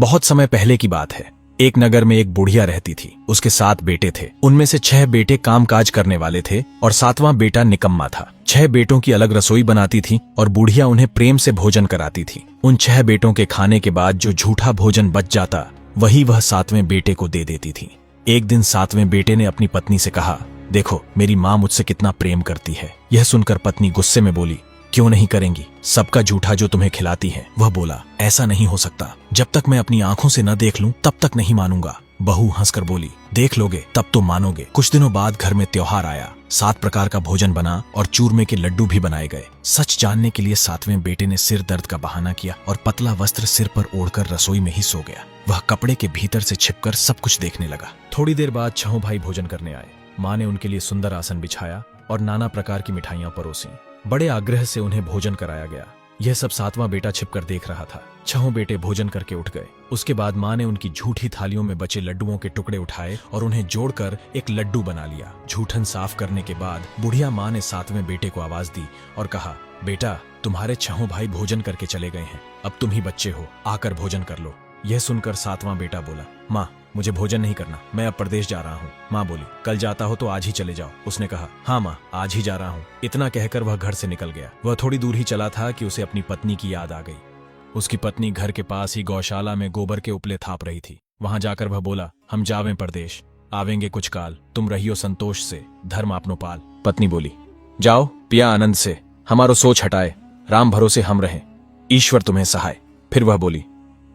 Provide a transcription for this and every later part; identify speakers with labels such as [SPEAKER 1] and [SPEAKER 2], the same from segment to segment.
[SPEAKER 1] बहुत समय पहले की बात है। एक नगर में एक बुढ़िया रहती थी। उसके 7 बेटे थे। उनमें से 6 बेटे कामकाज करने वाले थे और 7वां बेटा निकम्मा था। 6 बेटों की अलग रसोई बनाती थी और बुढ़िया उन्हें प्रेम से भोजन कराती थी। उन 6 बेटों के खाने के बाद जो झूठा भोजन बच जाता वही वह 7वें बेटे को दे देती थी। एक दिन 7वें बेटे ने अपनी पत्नी से कहा, देखो मेरी माँ मुझसे कितना प्रेम करती है। यह सुनकर पत्नी गुस्से में बोली, क्यों नहीं करेंगी? सबका जूठा जो तुम्हें खिलाती है। वह बोला, ऐसा नहीं हो सकता। जब तक मैं अपनी आंखों से न देख लूं तब तक नहीं मानूंगा। बहू हंसकर बोली, देख लोगे तब तो मानोगे। कुछ दिनों बाद घर में त्योहार आया। 7 प्रकार का भोजन बना और चूरमे के लड्डू भी बनाए गए। सच जानने के लिए 7वें बेटे ने सिर दर्द का बहाना किया और पतला वस्त्र सिर पर ओढ़कर रसोई में ही सो गया। वह कपड़े के भीतर से छिपकर सब कुछ देखने लगा। थोड़ी देर बाद 6 भाई भोजन करने आए। माँ ने उनके लिए सुंदर आसन बिछाया और नाना प्रकार की मिठाइयां परोसी। बड़े आग्रह से उन्हें भोजन कराया गया। यह सब 7वां बेटा छिपकर देख रहा था। 6 बेटे भोजन करके उठ गए। उसके बाद माँ ने उनकी झूठी थालियों में बचे लड्डुओं के टुकड़े उठाए और उन्हें जोड़कर एक लड्डू बना लिया। झूठन साफ करने के बाद बुढ़िया माँ ने 7वें बेटे को आवाज दी और कहा, बेटा तुम्हारे 6 भाई भोजन करके चले गए हैं। अब तुम ही बच्चे हो, आकर भोजन कर लो। यह सुनकर 7वां बेटा बोला, माँ मुझे भोजन नहीं करना, मैं अब प्रदेश जा रहा हूँ। माँ बोली, कल जाता हो तो आज ही चले जाओ। उसने कहा, हाँ माँ आज ही जा रहा हूँ। इतना कहकर वह घर से निकल गया। वह थोड़ी दूर ही चला था कि उसे अपनी पत्नी की याद आ गई। उसकी पत्नी घर के पास ही गौशाला में गोबर के उपले थाप रही थी। वहां जाकर वह बोला, हम जावें परदेश, आवेंगे कुछ काल, तुम रहियो संतोष से, धर्म आपनो पाल। पत्नी बोली, जाओ पिया आनंद से, हमारो सोच हटाए, राम भरोसे हम रहें, ईश्वर तुम्हें सहाय। फिर वह बोली,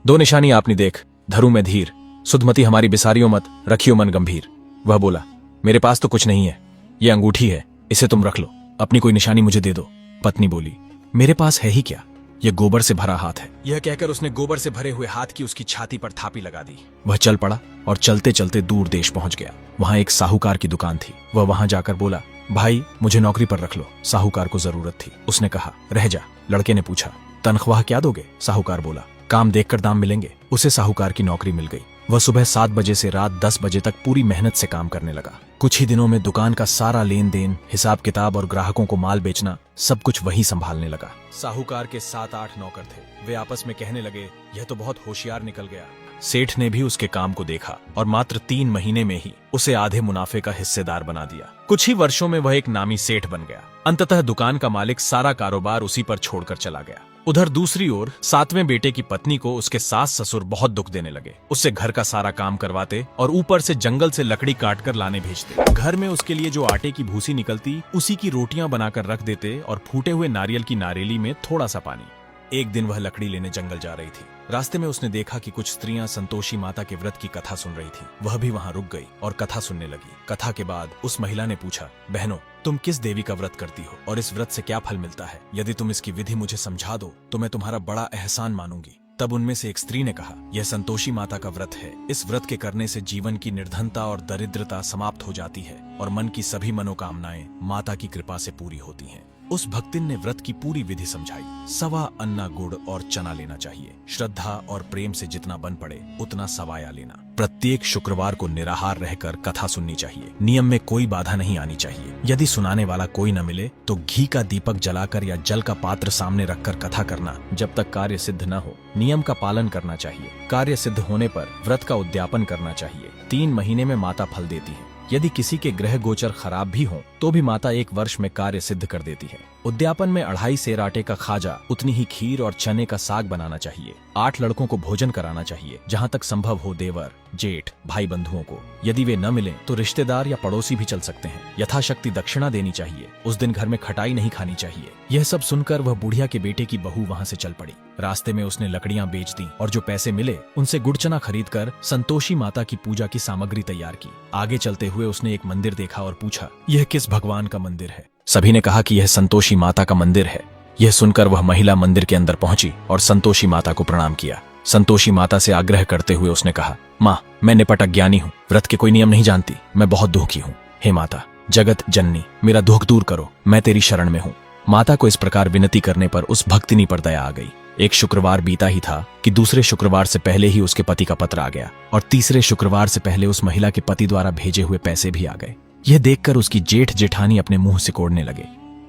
[SPEAKER 1] 2 निशानी आपनी देख, धरू में धीर, सुधमती हमारी बिसारियो मत, रखियो मन गंभीर। वह बोला, मेरे पास तो कुछ नहीं है, ये अंगूठी है, इसे तुम रख लो, अपनी कोई निशानी मुझे दे दो। पत्नी बोली, मेरे पास है ही क्या, यह गोबर से भरा हाथ है। यह कहकर उसने गोबर से भरे हुए हाथ की उसकी छाती पर थापी लगा दी। वह चल पड़ा और चलते चलते दूर देश पहुंच गया। वहां एक साहूकार की दुकान थी। वह वहां जाकर बोला, भाई मुझे नौकरी पर रख लो। साहूकार को जरूरत थी। उसने कहा, रह जा। लड़के ने पूछा, तनख्वाह क्या दोगे? साहूकार बोला, काम देखकर दाम मिलेंगे। उसे साहूकार की नौकरी मिल गई। वह सुबह 7 बजे से रात 10 बजे तक पूरी मेहनत से काम करने लगा। कुछ ही दिनों में दुकान का सारा लेन देन, हिसाब किताब और ग्राहकों को माल बेचना सब कुछ वही संभालने लगा। साहूकार के 7-8 नौकर थे। वे आपस में कहने लगे, यह तो बहुत होशियार निकल गया। सेठ ने भी उसके काम को देखा और मात्र 3 महीने में ही उसे आधे मुनाफे का हिस्सेदार बना दिया। कुछ ही वर्षों में वह एक नामी सेठ बन गया। अंततः दुकान का मालिक सारा कारोबार उसी पर छोड़कर चला गया। उधर दूसरी ओर 7वें बेटे की पत्नी को उसके सास ससुर बहुत दुख देने लगे। उससे घर का सारा काम करवाते और ऊपर से जंगल से लकड़ी काटकर लाने भेजते। घर में उसके लिए जो आटे की भूसी निकलती उसी की रोटियां बनाकर रख देते और फूटे हुए नारियल की नारेली में थोड़ा सा पानी। एक दिन वह लकड़ी लेने जंगल जा रही थी। रास्ते में उसने देखा कि कुछ स्त्रियां संतोषी माता के व्रत की कथा सुन रही थी। वह भी वहां रुक गई और कथा सुनने लगी। कथा के बाद उस महिला ने पूछा, बहनों तुम किस देवी का व्रत करती हो और इस व्रत से क्या फल मिलता है? यदि तुम इसकी विधि मुझे समझा दो तो मैं तुम्हारा बड़ा एहसान मानूंगी। तब उनमें से एक स्त्री ने कहा, यह संतोषी माता का व्रत है। इस व्रत के करने से जीवन की निर्धनता और दरिद्रता समाप्त हो जाती है और मन की सभी मनोकामनाएं माता की कृपा से पूरी होती हैं। उस भक्तिन ने व्रत की पूरी विधि समझाई। 1.25 अन्ना गुड़ और चना लेना चाहिए। श्रद्धा और प्रेम से जितना बन पड़े उतना सवाया लेना। प्रत्येक शुक्रवार को निराहार रहकर कथा सुननी चाहिए। नियम में कोई बाधा नहीं आनी चाहिए। यदि सुनाने वाला कोई न मिले तो घी का दीपक जलाकर या जल का पात्र सामने रखकर कथा करना जब तक कार्य सिद्ध न हो। नियम का पालन करना चाहिए। कार्य सिद्ध होने पर व्रत का उद्यापन करना चाहिए। 3 महीने में माता फल देती है। यदि किसी के ग्रह गोचर खराब भी हों तो भी माता 1 वर्ष में कार्य सिद्ध कर देती है। उद्यापन में 2.5 सेर आटे का खाजा, उतनी ही खीर और चने का साग बनाना चाहिए। 8 लड़कों को भोजन कराना चाहिए। जहाँ तक संभव हो देवर, जेठ, भाई बंधुओं को। यदि वे न मिले तो रिश्तेदार या पड़ोसी भी चल सकते हैं। यथाशक्ति दक्षिणा देनी चाहिए। उस दिन घर में खटाई नहीं खानी चाहिए। यह सब सुनकर वह बुढ़िया के बेटे की बहू वहाँ से चल पड़ी। रास्ते में उसने लकड़ियां बेच दी और जो पैसे मिले उनसे गुड़ चना खरीद कर संतोषी माता की पूजा की सामग्री तैयार की। आगे चलते हुए उसने एक मंदिर देखा और पूछा, यह किस भगवान का मंदिर है? सभी ने कहा कि यह संतोषी माता का मंदिर है। यह सुनकर वह महिला मंदिर के अंदर पहुंची और संतोषी माता को प्रणाम किया। संतोषी माता से आग्रह करते हुए उसने कहा, माँ मैं निपट अज्ञानी हूँ, व्रत के कोई नियम नहीं जानती, मैं बहुत दुखी हूँ। हे माता जगत जननी, मेरा दुख दूर करो, मैं तेरी शरण में हूँ। माता को इस प्रकार विनती करने पर उस भक्तिनी पर दया आ गई। एक शुक्रवार बीता ही था कि दूसरे शुक्रवार से पहले ही उसके पति का पत्र आ गया और तीसरे शुक्रवार से पहले उस महिला के पति द्वारा भेजे हुए पैसे भी आ गए। यह देखकर उसकी जेठ जेठानी अपने मुंह सिकोड़ने लगे।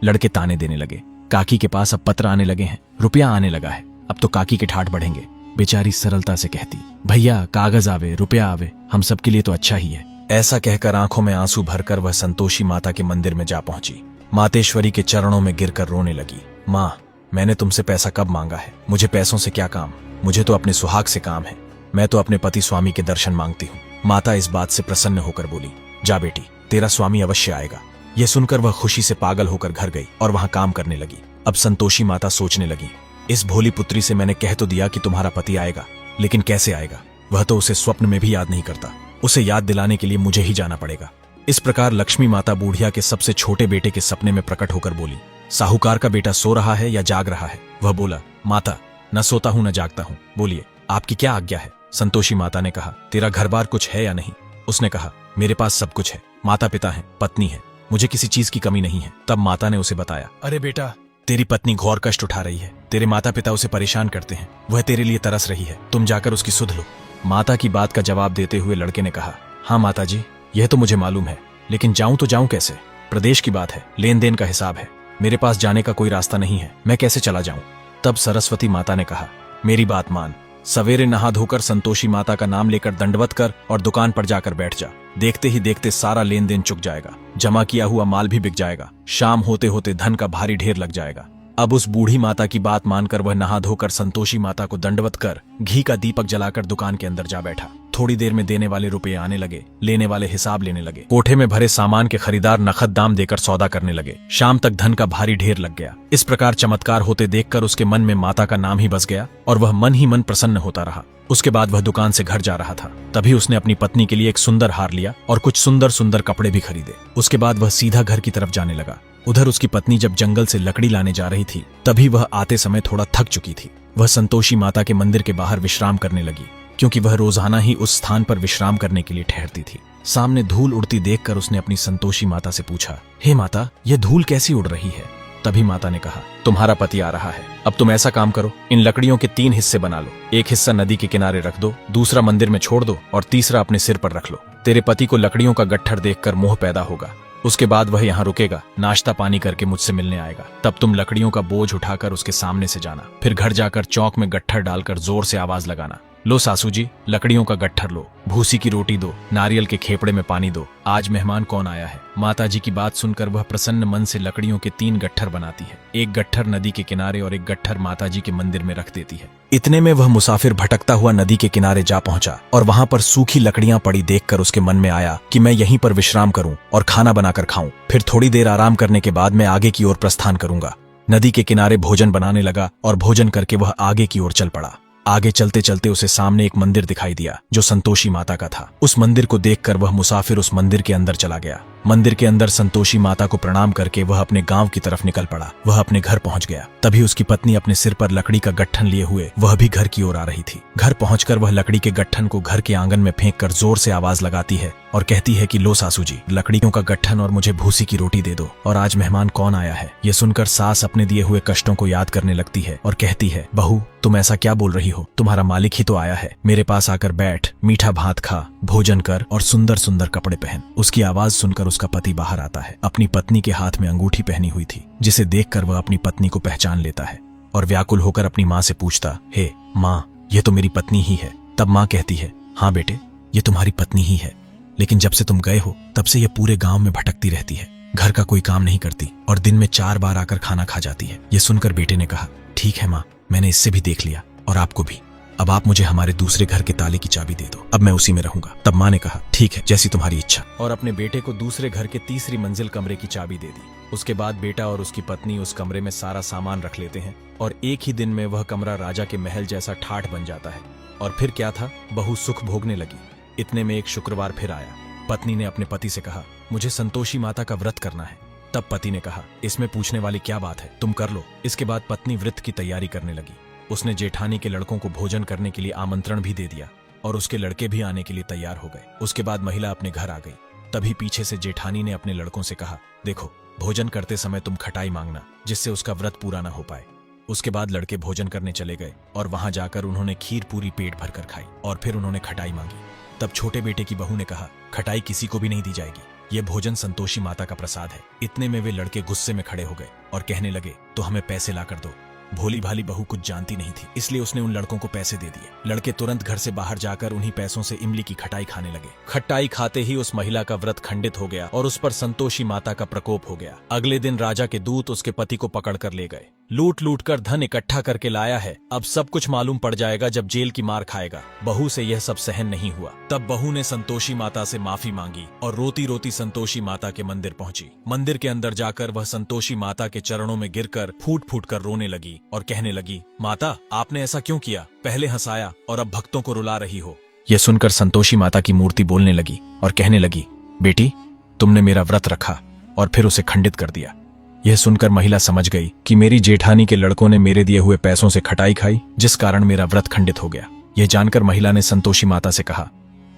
[SPEAKER 1] लड़के ताने देने लगे, काकी के पास अब पत्र आने लगे हैं, रुपया आने लगा है, अब तो काकी के ठाठ बढ़ेंगे। बेचारी सरलता से कहती, भैया कागज आवे रुपया आवे, हम सबके लिए तो अच्छा ही है। ऐसा कहकर आंखों में आंसू भरकर वह संतोषी माता के मंदिर में जा पहुंची। मातेश्वरी के चरणों में गिरकर रोने लगी। माँ, मैंने तुमसे पैसा कब मांगा है? मुझे पैसों से क्या काम, मुझे तो अपने सुहाग से काम है। मैं तो अपने पति स्वामी के दर्शन मांगती हूँ। माता इस बात से प्रसन्न होकर बोली, जा बेटी, तेरा स्वामी अवश्य आएगा। यह सुनकर वह खुशी से पागल होकर घर गई और वहां काम करने लगी। अब संतोषी माता सोचने लगी, इस भोली पुत्री से मैंने कह तो दिया कि तुम्हारा पति आएगा, लेकिन कैसे आएगा? वह तो उसे स्वप्न में भी याद नहीं करता। उसे याद दिलाने के लिए मुझे ही जाना पड़ेगा। इस प्रकार लक्ष्मी माता बूढ़िया के सबसे छोटे बेटे के सपने में प्रकट होकर बोली, साहूकार का बेटा सो रहा है या जाग रहा है? वह बोला, माता, न सोता हूं न जागता हूं, बोलिए आपकी क्या आज्ञा है? संतोषी माता ने कहा, तेरा घर बार कुछ है या नहीं? उसने कहा, मेरे पास सब कुछ है, माता पिता है, पत्नी है, मुझे किसी चीज की कमी नहीं है। तब माता ने उसे बताया, अरे बेटा, तेरी पत्नी घोर कष्ट उठा रही है, तेरे माता पिता उसे परेशान करते हैं, वह तेरे लिए तरस रही है, तुम जाकर उसकी सुध लो। माता की बात का जवाब देते हुए लड़के ने कहा, हाँ माता जी, यह तो मुझे मालूम है, लेकिन जाऊं तो जाऊं कैसे? प्रदेश की बात है, लेन देन का हिसाब है, मेरे पास जाने का कोई रास्ता नहीं है, मैं कैसे चला जाऊं? तब सरस्वती माता ने कहा, मेरी बात मान, सवेरे नहा धोकर संतोषी माता का नाम लेकर दंडवत कर और दुकान पर जाकर बैठ जा। देखते ही देखते सारा लेन देन चुक जाएगा, जमा किया हुआ माल भी बिक जाएगा, शाम होते होते धन का भारी ढेर लग जाएगा। अब उस बूढ़ी माता की बात मानकर वह नहा धोकर संतोषी माता को दंडवत कर घी का दीपक जलाकर दुकान के अंदर जा बैठा। थोड़ी देर में देने वाले रुपए आने लगे, लेने वाले हिसाब लेने लगे। कोठे में भरे सामान के खरीदार नकद दाम देकर सौदा करने लगे। शाम तक धन का भारी ढेर लग गया। इस प्रकार चमत्कार होते देखकर उसके मन में माता का नाम ही बस गया और वह मन ही मन प्रसन्न होता रहा। उसके बाद वह दुकान से घर जा रहा था, तभी उसने अपनी पत्नी के लिए एक सुंदर हार लिया और कुछ सुंदर सुंदर कपड़े भी खरीदे। उसके बाद वह सीधा घर की तरफ जाने लगा। उधर उसकी पत्नी जब जंगल से लकड़ी लाने जा रही थी, तभी वह आते समय थोड़ा थक चुकी थी। वह संतोषी माता के मंदिर के बाहर विश्राम करने लगी, क्योंकि वह रोजाना ही उस स्थान पर विश्राम करने के लिए ठहरती थी। सामने धूल उड़ती देखकर उसने अपनी संतोषी माता से पूछा, हे माता, यह धूल कैसी उड़ रही है? तभी माता ने कहा, तुम्हारा पति आ रहा है। अब तुम ऐसा काम करो, इन लकड़ियों के 3 हिस्से बना लो। एक हिस्सा नदी के किनारे रख दो, दूसरा मंदिर में छोड़ दो और तीसरा अपने सिर पर रख लो। तेरे पति को लकड़ियों का गट्ठर देखकर मोह पैदा होगा। उसके बाद वह यहाँ रुकेगा, नाश्ता पानी करके मुझसे मिलने आएगा। तब तुम लकड़ियों का बोझ उठाकर उसके सामने से जाना। फिर घर जाकर चौक में गट्ठर डालकर जोर से आवाज लगाना, लो सासू जी, लकड़ियों का गट्ठर लो, भूसी की रोटी दो, नारियल के खेपड़े में पानी दो, आज मेहमान कौन आया है। माता जी की बात सुनकर वह प्रसन्न मन से लकड़ियों के 3 गट्ठर बनाती है। एक गट्ठर नदी के किनारे और एक गट्ठर माता जी के मंदिर में रख देती है। इतने में वह मुसाफिर भटकता हुआ नदी के किनारे जा पहुंचा और वहां पर सूखी लकड़ियां पड़ी देखकर उसके मन में आया कि मैं यहीं पर विश्राम करूं और खाना बनाकर खाऊं। फिर थोड़ी देर आराम करने के बाद मैं आगे की ओर प्रस्थान करूंगा। नदी के किनारे भोजन बनाने लगा और भोजन करके वह आगे की ओर चल पड़ा। आगे चलते चलते उसे सामने एक मंदिर दिखाई दिया जो संतोषी माता का था। उस मंदिर को देखकर वह मुसाफिर उस मंदिर के अंदर चला गया। मंदिर के अंदर संतोषी माता को प्रणाम करके वह अपने गांव की तरफ निकल पड़ा। वह अपने घर पहुंच गया। तभी उसकी पत्नी अपने सिर पर लकड़ी का गट्ठन लिए हुए वह भी घर की ओर आ रही थी। घर पहुंचकर वह लकड़ी के गट्ठन को घर के आंगन में फेंक कर जोर से आवाज लगाती है और कहती है कि लो सासू जी, लकड़ियों का गट्ठन और मुझे भूसी की रोटी दे दो, और आज मेहमान कौन आया है। ये सुनकर सास अपने दिए हुए कष्टों को याद करने लगती है और कहती है, बहू, तुम ऐसा क्या बोल रही हो? तुम्हारा मालिक ही तो आया है। मेरे पास आकर बैठ, मीठा भात खा, भोजन कर और सुंदर सुंदर कपड़े पहन। उसकी आवाज सुनकर उसका पति बाहर आता है। अपनी पत्नी के हाथ में अंगूठी पहनी हुई थी, जिसे देखकर वह अपनी पत्नी को पहचान लेता है और व्याकुल होकर अपनी माँ से पूछता, हे माँ, ये तो मेरी पत्नी ही है। तब माँ कहती है, हाँ बेटे, ये तुम्हारी पत्नी ही है, लेकिन जब से तुम गए हो तब से ये पूरे गांव में भटकती रहती है, घर का कोई काम नहीं करती और दिन में 4 बार आकर खाना खा जाती है। ये सुनकर बेटे ने कहा, ठीक है माँ, मैंने इससे भी देख लिया और आपको भी। अब आप मुझे हमारे दूसरे घर के ताले की चाबी दे दो, अब मैं उसी में रहूंगा। तब माँ ने कहा, ठीक है, जैसी तुम्हारी इच्छा, और अपने बेटे को दूसरे घर के 3री मंजिल कमरे की चाबी दे दी। उसके बाद बेटा और उसकी पत्नी उस कमरे में सारा सामान रख लेते हैं और एक ही दिन में वह कमरा राजा के महल जैसा ठाठ बन जाता है। और फिर क्या था, बहू सुख भोगने लगी। इतने में एक शुक्रवार फिर आया। पत्नी ने अपने पति से कहा, मुझे संतोषी माता का व्रत करना है। तब पति ने कहा, इसमें पूछने वाली क्या बात है, तुम कर लो। इसके बाद पत्नी व्रत की तैयारी करने लगी। उसने जेठानी के लड़कों को भोजन करने के लिए आमंत्रण भी दे दिया और उसके लड़के भी आने के लिए तैयार हो गए। उसके बाद महिला अपने घर आ गई। तभी पीछे से जेठानी ने अपने लड़कों से कहा, देखो, भोजन करते समय तुम खटाई मांगना, जिससे उसका व्रत पूरा ना हो पाए। उसके बाद लड़के भोजन करने चले गए और वहां जाकर उन्होंने खीर पूरी पेट भर कर खाई और फिर उन्होंने खटाई मांगी। तब छोटे बेटे की बहू ने कहा, खटाई किसी को भी नहीं दी जाएगी, ये भोजन संतोषी माता का प्रसाद है। इतने में वे लड़के गुस्से में खड़े हो गए और कहने लगे, तो हमें पैसे ला कर दो। भोली भाली बहू कुछ जानती नहीं थी, इसलिए उसने उन लड़कों को पैसे दे दिए। लड़के तुरंत घर से बाहर जाकर उन्हीं पैसों से इमली की खटाई खाने लगे। खटाई खाते ही उस महिला का व्रत खंडित हो गया और उस पर संतोषी माता का प्रकोप हो गया। अगले दिन राजा के दूत उसके पति को पकड़ कर ले गए। लूट लूट कर धन इकट्ठा करके लाया है, अब सब कुछ मालूम पड़ जाएगा जब जेल की मार खाएगा। बहू से यह सब सहन नहीं हुआ। तब बहू ने संतोषी माता से माफी मांगी और रोती रोती संतोषी माता के मंदिर पहुंची। मंदिर के अंदर जाकर वह संतोषी माता के चरणों में गिरकर फूट फूट कर रोने लगी और कहने लगी, माता आपने ऐसा क्यों किया? पहले हंसाया और अब भक्तों को रुला रही हो। यह सुनकर संतोषी माता की मूर्ति बोलने लगी और कहने लगी, बेटी तुमने मेरा व्रत रखा और फिर उसे खंडित कर दिया। यह सुनकर महिला समझ गई कि मेरी जेठानी के लड़कों ने मेरे दिए हुए पैसों से खटाई खाई, जिस कारण मेरा व्रत खंडित हो गया। यह जानकर महिला ने संतोषी माता से कहा,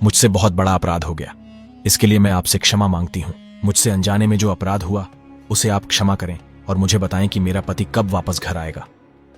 [SPEAKER 1] मुझसे बहुत बड़ा अपराध हो गया, इसके लिए मैं आपसे क्षमा मांगती हूँ। मुझसे अनजाने में जो अपराध हुआ उसे आप क्षमा करें और मुझे बताएं कि मेरा पति कब वापस घर आएगा।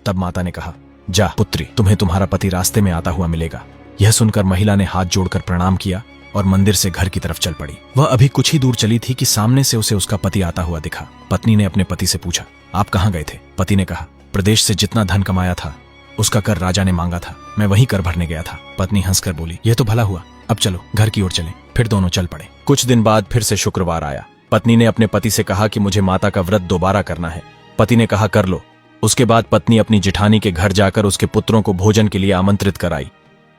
[SPEAKER 1] तब माता ने कहा, जा पुत्री, तुम्हें तुम्हारा पति रास्ते में आता हुआ मिलेगा। यह सुनकर महिला ने हाथ जोड़कर प्रणाम किया और मंदिर से घर की तरफ चल पड़ी। वह अभी कुछ ही दूर चली थी कि सामने से उसे उसका पति आता हुआ दिखा। पत्नी ने अपने पति से पूछा, आप कहाँ गए थे? पति ने कहा, प्रदेश से जितना धन कमाया था उसका कर राजा ने मांगा था, मैं वहीं कर भरने गया था। पत्नी हंसकर बोली, यह तो भला हुआ, अब चलो घर की ओर चलें। फिर दोनों चल पड़े। कुछ दिन बाद फिर से शुक्रवार आया। पत्नी ने अपने पति से कहा कि मुझे माता का व्रत दोबारा करना है। पति ने कहा, कर लो। उसके बाद पत्नी अपनी जेठानी के घर जाकर उसके पुत्रों को भोजन के लिए आमंत्रित कराई।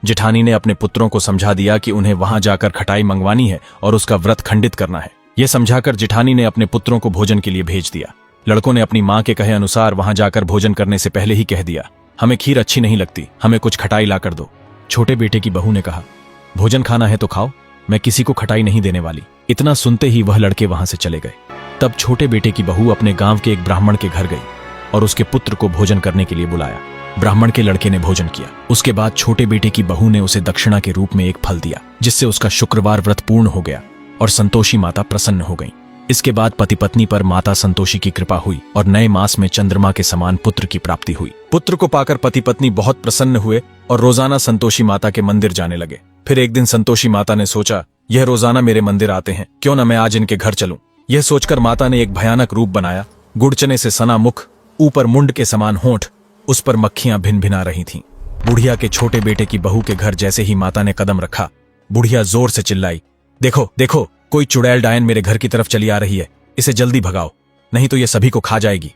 [SPEAKER 1] जेठानी ने अपने पुत्रों को समझा दिया कि उन्हें वहां जाकर खटाई मंगवानी है और उसका व्रत खंडित करना है। यह समझाकर जेठानी ने अपने पुत्रों को भोजन के लिए भेज दिया। लड़कों ने अपनी मां के कहे अनुसार वहां जाकर भोजन करने से पहले ही कह दिया, हमें खीर अच्छी नहीं लगती, हमें कुछ खटाई ला कर दो। छोटे बेटे की बहू ने कहा, भोजन खाना है तो खाओ, मैं किसी को खटाई नहीं देने वाली। इतना सुनते ही वह लड़के वहां से चले गए। तब छोटे बेटे की बहू अपने गांव के एक ब्राह्मण के घर गई और उसके पुत्र को भोजन करने के लिए बुलाया। ब्राह्मण के लड़के ने भोजन किया। उसके बाद छोटे बेटे की बहू ने उसे दक्षिणा के रूप में एक फल दिया, जिससे उसका शुक्रवार व्रत पूर्ण हो गया और संतोषी माता प्रसन्न हो गई। इसके बाद पति पत्नी पर माता संतोषी की कृपा हुई और नए मास में चंद्रमा के समान पुत्र की प्राप्ति हुई। पुत्र को पाकर पति पत्नी बहुत प्रसन्न हुए और रोजाना संतोषी माता के मंदिर जाने लगे। फिर एक दिन संतोषी माता ने सोचा, यह रोजाना मेरे मंदिर आते हैं, क्यों न मैं आज इनके घर चलूं। यह सोचकर माता ने एक भयानक रूप बनाया। गुड़चने से सना मुख, ऊपर मुंड के समान होंठ, उस पर मक्खियां भिन भिना रही थीं। बुढ़िया के छोटे बेटे की बहू के घर जैसे ही माता ने कदम रखा, बुढ़िया जोर से चिल्लाई, देखो देखो, कोई चुड़ैल डायन मेरे घर की तरफ चली आ रही है, इसे जल्दी भगाओ, नहीं तो ये सभी को खा जाएगी।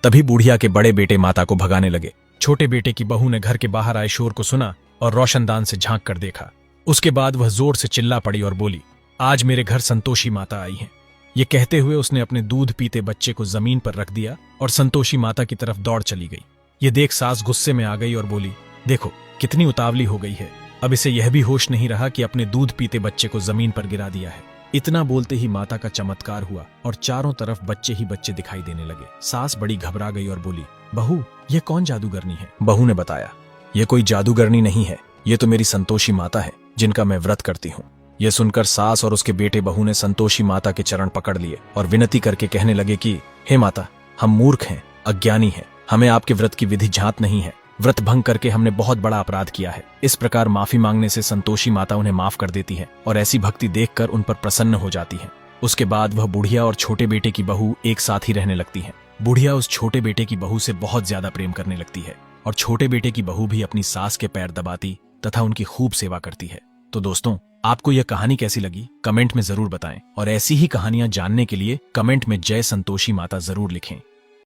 [SPEAKER 1] तभी बुढ़िया के बड़े बेटे माता को भगाने लगे। छोटे बेटे की बहू ने घर के बाहर आए शोर को सुना और रोशनदान से झांक कर देखा। उसके बाद वह जोर से चिल्ला पड़ी और बोली, आज मेरे घर संतोषी माता आई है। ये कहते हुए उसने अपने दूध पीते बच्चे को जमीन पर रख दिया और संतोषी माता की तरफ दौड़ चली गई। ये देख सास गुस्से में आ गई और बोली, देखो कितनी उतावली हो गई है, अब इसे यह भी होश नहीं रहा कि अपने दूध पीते बच्चे को जमीन पर गिरा दिया है। इतना बोलते ही माता का चमत्कार हुआ और चारों तरफ बच्चे ही बच्चे दिखाई देने लगे। सास बड़ी घबरा गई और बोली, बहू यह कौन जादूगरनी है? बहू ने बताया, यह कोई जादूगरनी नहीं है, ये तो मेरी संतोषी माता है जिनका मैं व्रत करती हूँ। यह सुनकर सास और उसके बेटे बहू ने संतोषी माता के चरण पकड़ लिए और विनती करके कहने लगे कि हे माता, हम मूर्ख हैं, अज्ञानी हैं, हमें आपके व्रत की विधि ज्ञात नहीं है। व्रत भंग करके हमने बहुत बड़ा अपराध किया है। इस प्रकार माफी मांगने से संतोषी माता उन्हें माफ कर देती है और ऐसी भक्ति देखकर उन पर प्रसन्न हो जाती है। उसके बाद वह बुढ़िया और छोटे बेटे की बहू एक साथ ही रहने लगती है। बुढ़िया उस छोटे बेटे की बहू से बहुत ज्यादा प्रेम करने लगती है और छोटे बेटे की बहू भी अपनी सास के पैर दबाती तथा उनकी खूब सेवा करती है। तो दोस्तों, आपको यह कहानी कैसी लगी कमेंट में जरूर बताएं और ऐसी ही कहानियां जानने के लिए कमेंट में जय संतोषी माता जरूर लिखें।